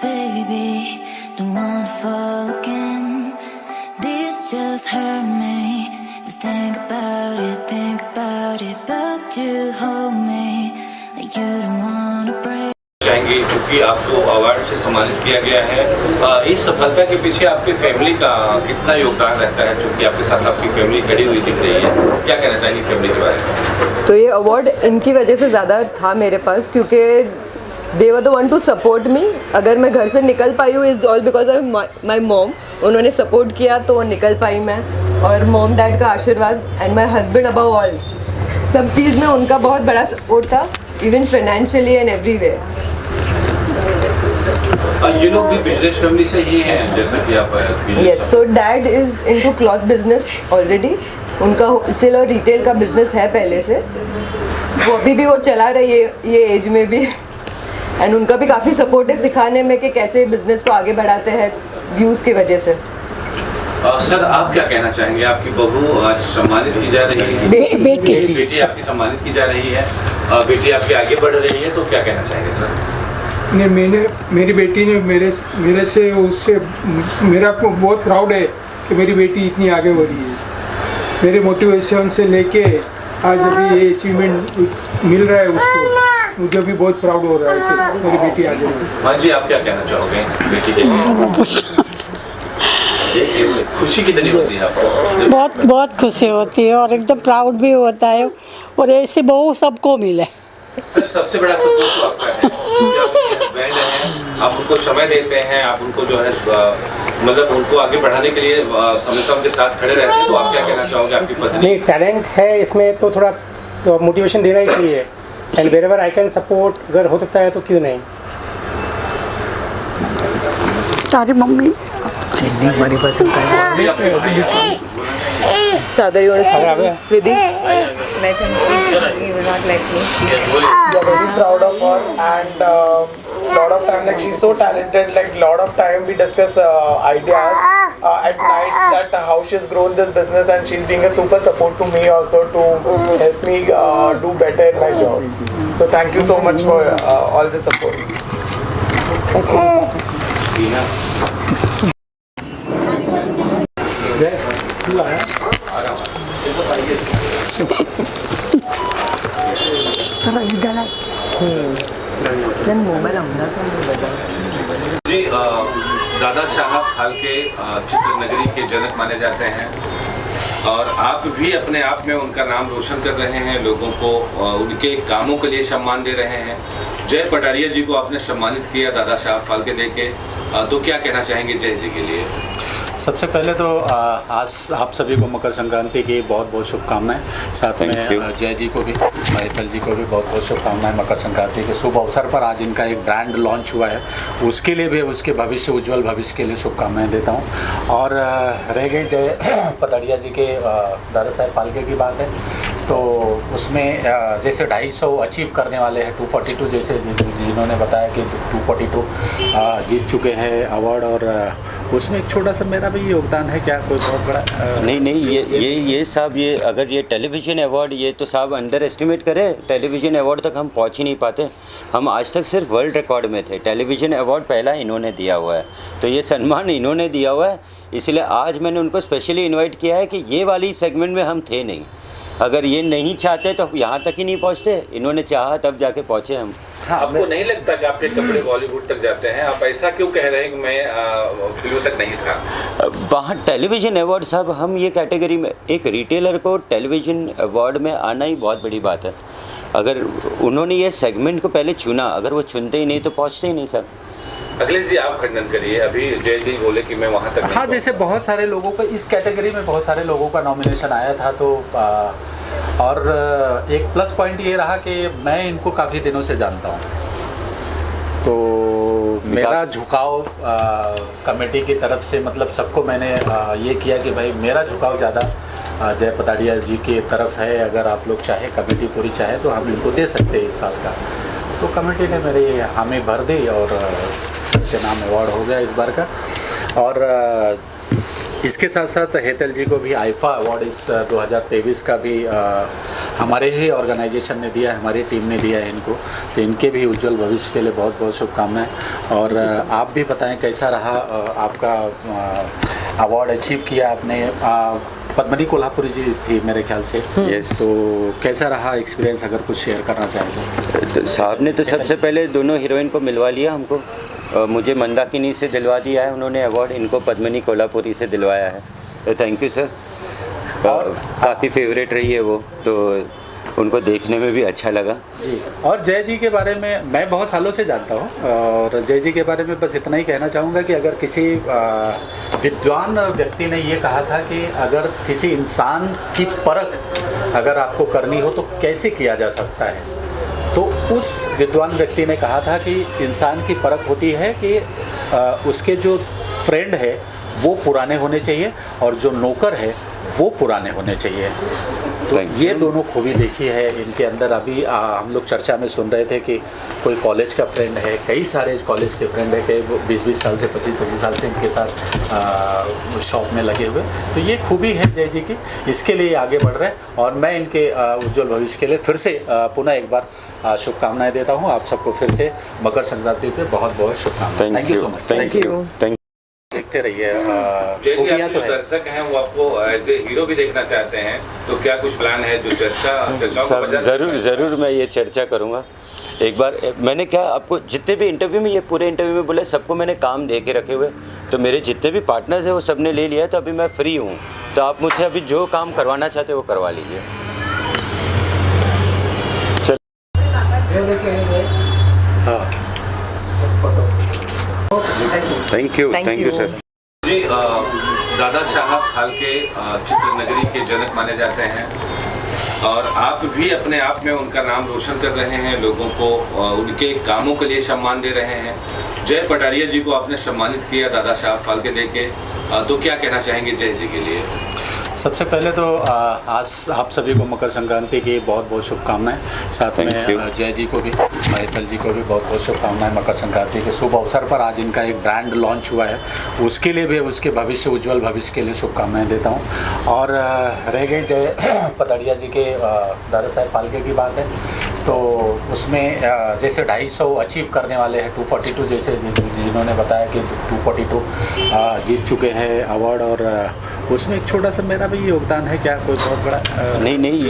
baby, don't wanna fall again. This just hurt me. Just think about it, but you hold me like you don't wanna break. चाहेंगे क्योंकि आपको award से सम्मानित किया गया है, इस सफलता के पीछे आपकी फैमिली का कितना योगदान रहता है? क्योंकि आपके साथ आपकी फैमिली खड़ी हुई दिख रही है, क्या कहना चाहेंगे फैमिली के बारे में? तो ये अवार्ड इनकी वजह से ज़्यादा था मेरे पास, क्योंकि they were the one to support me. अगर मैं घर से निकल पाई हूँ is all because of my mom. उन्होंने सपोर्ट किया तो वो निकल पाई मैं, और मॉम डैड का आशीर्वाद and my husband above all. सब चीज़ में उनका बहुत बड़ा सपोर्ट था, even financially and every way. ये लोग भी बिजनेस फैमिली से ही हैं जैसा कि आप? Yes, so dad is into cloth business already. उनका होलसेल और रिटेल का बिजनेस है पहले से, वो अभी भी वो चला रही है ये एज में भी. एंड उनका भी काफ़ी सपोर्ट है सिखाने में कि कैसे बिजनेस को आगे बढ़ाते हैं व्यूज़ की वजह से. सर, आप क्या कहना चाहेंगे? आपकी बहू आज सम्मानित की जा रही है, बेटी आपकी सम्मानित की जा रही है, बेटी आपकी आगे बढ़ रही है, तो क्या कहना चाहेंगे सर? नहीं, मेरी बेटी ने मेरे से उससे मेरा बहुत प्राउड है कि मेरी बेटी इतनी आगे बढ़ी है. मेरे मोटिवेशन से लेके आज अभी ये अचीवमेंट मिल रहा है उसको, मुझे भी बहुत प्राउड हो रहा है कि मेरी बेटी आगे बढ़ी. हाँ जी, आप क्या कहना चाहोगे बेटी के? खुशी कितनी होती है आपको? बहुत बहुत खुशी होती है और एकदम प्राउड भी होता है, और ऐसे बहू सबको मिले. सर, सबसे बड़ा सपोर्ट तो आपका है, हस्बैंड हैं, आप उनको समय देते हैं, आप उनको जो है मतलब उनको आगे बढ़ाने के लिए हमेशा उनके साथ खड़े रहते हैं, तो आप क्या कहना चाहोगे आपकी पत्नी? नहीं, टैलेंट है इसमें तो थोड़ा तो मोटिवेशन देना ही चाहिए. And wherever I can support, अगर हो सकता है तो क्यों नहीं. सारी मम्मी हमारी पसंद का Sadhari, you want to say? Vidhi? I think he will not let me. We are very proud of her, and lot of time, like she's so talented. Like lot of time we discuss ideas at night, that how she's grown this business, and she's being a super support to me also to help me do better in my job. So thank you so much for all the support. जी, दादा साहब फाल्के चित्र नगरी के जनक माने जाते हैं, और आप भी अपने आप में उनका नाम रोशन कर रहे हैं, लोगों को उनके कामों के लिए सम्मान दे रहे हैं. जय पटारिया जी को आपने सम्मानित किया दादा साहब फाल्के देके, तो क्या कहना चाहेंगे जय जी के लिए? सबसे पहले तो आज आप सभी को मकर संक्रांति की बहुत बहुत शुभकामनाएं. साथ में जय जी को भी, महितल जी को भी बहुत बहुत शुभकामनाएं. मकर संक्रांति के शुभ अवसर पर आज इनका एक ब्रांड लॉन्च हुआ है, उसके लिए भी, उसके भविष्य, उज्जवल भविष्य के लिए शुभकामनाएं देता हूं. और रह गई जय पटारिया जी के दादा साहब फाल्के की बात है, तो उसमें जैसे 250 अचीव करने वाले हैं, 242 जैसे जिन्होंने बताया कि 242 जीत चुके हैं अवार्ड, और उसमें एक छोटा सा मेरा भी योगदान है. क्या कोई बहुत बड़ा? नहीं, ये साहब, ये अगर ये टेलीविज़न अवार्ड, ये तो साहब अंडर एस्टिमेट करें. टेलीविज़न अवार्ड तक हम पहुंच ही नहीं पाते. हम आज तक सिर्फ वर्ल्ड रिकॉर्ड में थे. टेलीविज़न अवार्ड पहला इन्होंने दिया हुआ है, तो ये सम्मान इन्होंने दिया हुआ है. इसलिए आज मैंने उनको स्पेशली इन्वाइट किया है कि ये वाली सेगमेंट में हम थे नहीं. अगर ये नहीं चाहते तो यहाँ तक ही नहीं पहुँचते. इन्होंने चाहा तब जाके पहुँचे हम. हाँ, आपको नहीं लगता कि आपके कपड़े बॉलीवुड तक जाते हैं? आप ऐसा क्यों कह रहे हैं कि मैं फिल्म तक नहीं था? वहाँ टेलीविज़न अवार्ड साहब, हम ये कैटेगरी में, एक रिटेलर को टेलीविज़न अवार्ड में आना ही बहुत बड़ी बात है. अगर उन्होंने ये सेगमेंट को पहले चुना, अगर वो चुनते ही नहीं तो पहुँचते ही नहीं सर. अखिलेश जी, आप खंडन करिए. अभी जय जी बोले कि मैं वहाँ तक. हाँ, जैसे बहुत सारे लोगों का इस कैटेगरी में बहुत सारे लोगों का नॉमिनेशन आया था, तो और एक प्लस पॉइंट ये रहा कि मैं इनको काफ़ी दिनों से जानता हूँ, तो मेरा झुकाव कमेटी की तरफ से, मतलब सबको मैंने ये किया कि भाई मेरा झुकाव ज़्यादा जय पटारिया जी की तरफ है. अगर आप लोग चाहे, कमेटी पूरी चाहे, तो हम इनको दे सकते हैं इस साल का. तो कमेटी ने मेरी हामी भर दी और सबके नाम अवार्ड हो गया इस बार का. और इसके साथ साथ हेतल जी को भी आईफा अवार्ड इस 2023 का भी हमारे ही ऑर्गेनाइजेशन ने दिया है, हमारी टीम ने दिया है इनको, तो इनके भी उज्जवल भविष्य के लिए बहुत बहुत शुभकामनाएं। और आप भी बताएं कैसा रहा आपका अवार्ड अचीव किया आपने, पद्मनी कोल्हापुरी जी थी मेरे ख्याल से। यस। तो कैसा रहा एक्सपीरियंस, अगर कुछ शेयर करना चाहें तो साहब ने तो सबसे पहले दोनों हीरोइन को मिलवा लिया हमको, मुझे मंदाकिनी से दिलवा दिया है उन्होंने अवार्ड, इनको पद्मनी कोल्हापुरी से दिलवाया है, तो थैंक यू सर। और काफ़ी फेवरेट रही है वो, तो उनको देखने में भी अच्छा लगा जी। और जय जी के बारे में मैं बहुत सालों से जानता हूँ, और जय जी के बारे में बस इतना ही कहना चाहूँगा कि अगर किसी विद्वान व्यक्ति ने ये कहा था कि अगर किसी इंसान की परख अगर आपको करनी हो तो कैसे किया जा सकता है, तो उस विद्वान व्यक्ति ने कहा था कि इंसान की परख होती है कि उसके जो फ्रेंड है वो पुराने होने चाहिए और जो नौकर है वो पुराने होने चाहिए। तो ये दोनों खूबी देखी है इनके अंदर। अभी हम लोग चर्चा में सुन रहे थे कि कोई कॉलेज का फ्रेंड है, कई सारे कॉलेज के फ्रेंड है कि 20-20 साल से 25-25 साल से इनके साथ शॉप में लगे हुए, तो ये खूबी है जय जी की, इसके लिए आगे बढ़ रहे हैं। और मैं इनके उज्जवल भविष्य के लिए फिर से पुनः एक बार शुभकामनाएं देता हूँ। आप सबको फिर से मकर संक्रांति पे बहुत बहुत शुभकामनाएं। Thank you so much. Thank you. देखते रहिए। जो दर्शक हैं वो आपको एज ए हीरो भी देखना चाहते हैं, तो क्या कुछ प्लान है जो चर्चाओं को ज़रूर मैं ये चर्चा करूँगा। एक बार मैंने क्या आपको जितने भी इंटरव्यू में, ये पूरे इंटरव्यू में बोले, सबको मैंने काम दे के रखे हुए, तो मेरे जितने भी पार्टनर्स हैं वो सब ने ले लिया है, तो अभी मैं फ्री हूँ, तो आप मुझसे अभी जो काम करवाना चाहते हो वो करवा लीजिए। थैंक यू सर जी। दादा साहब फाल्के चित्र नगरी के जनक माने जाते हैं, और आप भी अपने आप में उनका नाम रोशन कर रहे हैं, लोगों को उनके कामों के लिए सम्मान दे रहे हैं। जय पटारिया जी को आपने सम्मानित किया दादा साहब फाल्के दे के, तो क्या कहना चाहेंगे जय जी के लिए? सबसे पहले तो आज आप सभी को मकर संक्रांति की बहुत बहुत शुभकामनाएं। साथ में जय जी को भी, हेतल जी को भी बहुत बहुत शुभकामनाएं। मकर संक्रांति के शुभ अवसर पर आज इनका एक ब्रांड लॉन्च हुआ है, उसके लिए भी, उसके भविष्य, उज्जवल भविष्य के लिए शुभकामनाएं देता हूं। और रह गई जय पटारिया जी के दादा साहब फाल्के की बात है, तो उसमें जैसे 250 अचीव करने वाले हैं, 242 जैसे जिन्होंने बताया कि 242 जीत चुके हैं अवार्ड, और उसमें एक छोटा सा मेरा भी योगदान है। क्या कोई बहुत बड़ा नहीं,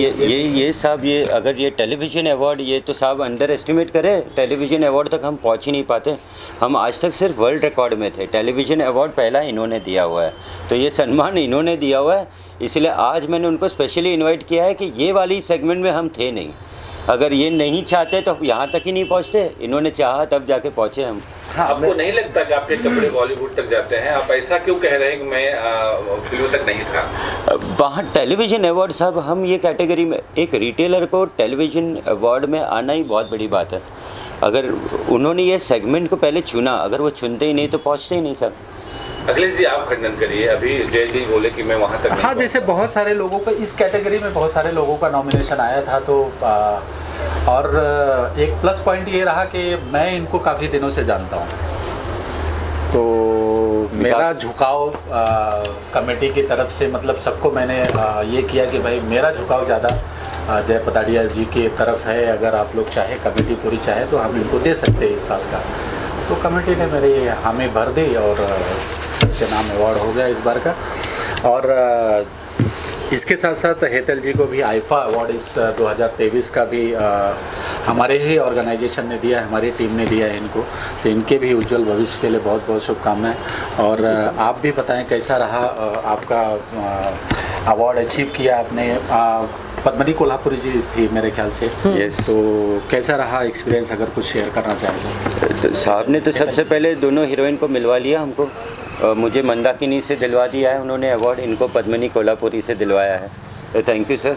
ये साहब, ये अगर ये टेलीविज़न अवार्ड, ये तो साहब अंडर एस्टिमेट करें, टेलीविज़न अवार्ड तक हम पहुंच ही नहीं पाते। हम आज तक सिर्फ वर्ल्ड रिकॉर्ड में थे, टेलीविज़न अवार्ड पहला इन्होंने दिया हुआ है, तो ये सम्मान इन्होंने दिया हुआ है, इसलिए आज मैंने उनको स्पेशली इन्वाइट किया है कि ये वाली सेगमेंट में हम थे नहीं, अगर ये नहीं चाहते तो यहाँ तक ही नहीं पहुँचते, इन्होंने चाहा तब जाके पहुँचे हम। हाँ, आपको नहीं लगता कि आपके कपड़े बॉलीवुड तक जाते हैं? आप ऐसा क्यों कह रहे हैं कि मैं फिल्म तक नहीं था? वहाँ टेलीविज़न अवार्ड साहब, हम ये कैटेगरी में, एक रिटेलर को टेलीविज़न अवार्ड में आना ही बहुत बड़ी बात है। अगर उन्होंने ये सेगमेंट को पहले चुना, अगर वो चुनते ही नहीं तो पहुँचते ही नहीं सर। अखिलेश जी आप खंडन करिए, अभी जय जी बोले कि मैं वहाँ तक। हाँ, जैसे बहुत सारे लोगों का इस कैटेगरी में बहुत सारे लोगों का नॉमिनेशन आया था, तो और एक प्लस पॉइंट ये रहा कि मैं इनको काफ़ी दिनों से जानता हूँ, तो मेरा झुकाव कमेटी की तरफ से, मतलब सबको मैंने ये किया कि भाई मेरा झुकाव ज़्यादा जय पटारिया जी की तरफ है, अगर आप लोग चाहे, कमेटी पूरी चाहे तो हम इनको दे सकते हैं इस साल का। तो कमेटी ने मेरी हामी भर दी और सबके नाम अवार्ड हो गया इस बार का। और इसके साथ साथ हेतल जी को भी आईफा अवार्ड इस 2023 का भी हमारे ही ऑर्गेनाइजेशन ने दिया है, हमारी टीम ने दिया है इनको, तो इनके भी उज्जवल भविष्य के लिए बहुत बहुत शुभकामनाएं। और आप भी बताएं कैसा रहा आपका अवार्ड अचीव किया आपने, पद्मनी कोल्हापुरी जी थी मेरे ख्याल से। यस। तो कैसा रहा एक्सपीरियंस, अगर कुछ शेयर करना चाहें तो साहब ने तो सबसे पहले दोनों हीरोइन को मिलवा लिया हमको, मुझे मंदाकिनी से दिलवा दिया है उन्होंने अवार्ड, इनको पद्मनी कोल्हापुरी से दिलवाया है, तो थैंक यू सर।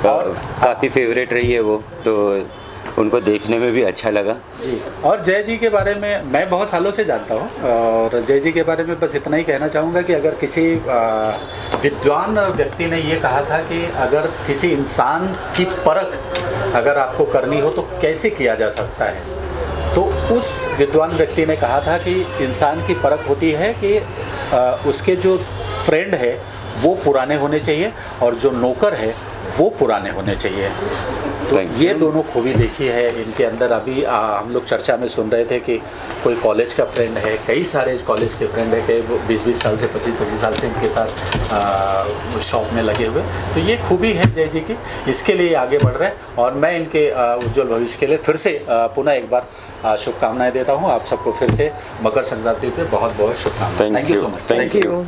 और काफ़ी फेवरेट रही है वो, तो उनको देखने में भी अच्छा लगा जी। और जय जी के बारे में मैं बहुत सालों से जानता हूँ, और जय जी के बारे में बस इतना ही कहना चाहूँगा कि अगर किसी विद्वान व्यक्ति ने ये कहा था कि अगर किसी इंसान की परख अगर आपको करनी हो तो कैसे किया जा सकता है, तो उस विद्वान व्यक्ति ने कहा था कि इंसान की परख होती है कि उसके जो फ्रेंड है वो पुराने होने चाहिए और जो नौकर है वो पुराने होने चाहिए। तो ये दोनों खूबी देखी है इनके अंदर। अभी हम लोग चर्चा में सुन रहे थे कि कोई कॉलेज का फ्रेंड है, कई सारे कॉलेज के फ्रेंड है कि 20-20 साल से 25-25 साल से इनके साथ शॉप में लगे हुए। तो ये खूबी है जय जी की, इसके लिए आगे बढ़ रहे हैं और मैं इनके उज्जवल भविष्य के लिए फिर से पुनः एक बार शुभकामनाएं देता हूँ। आप सबको फिर से मकर संक्रांति पे बहुत बहुत शुभकामनाएं। Thank you so much. Thank you.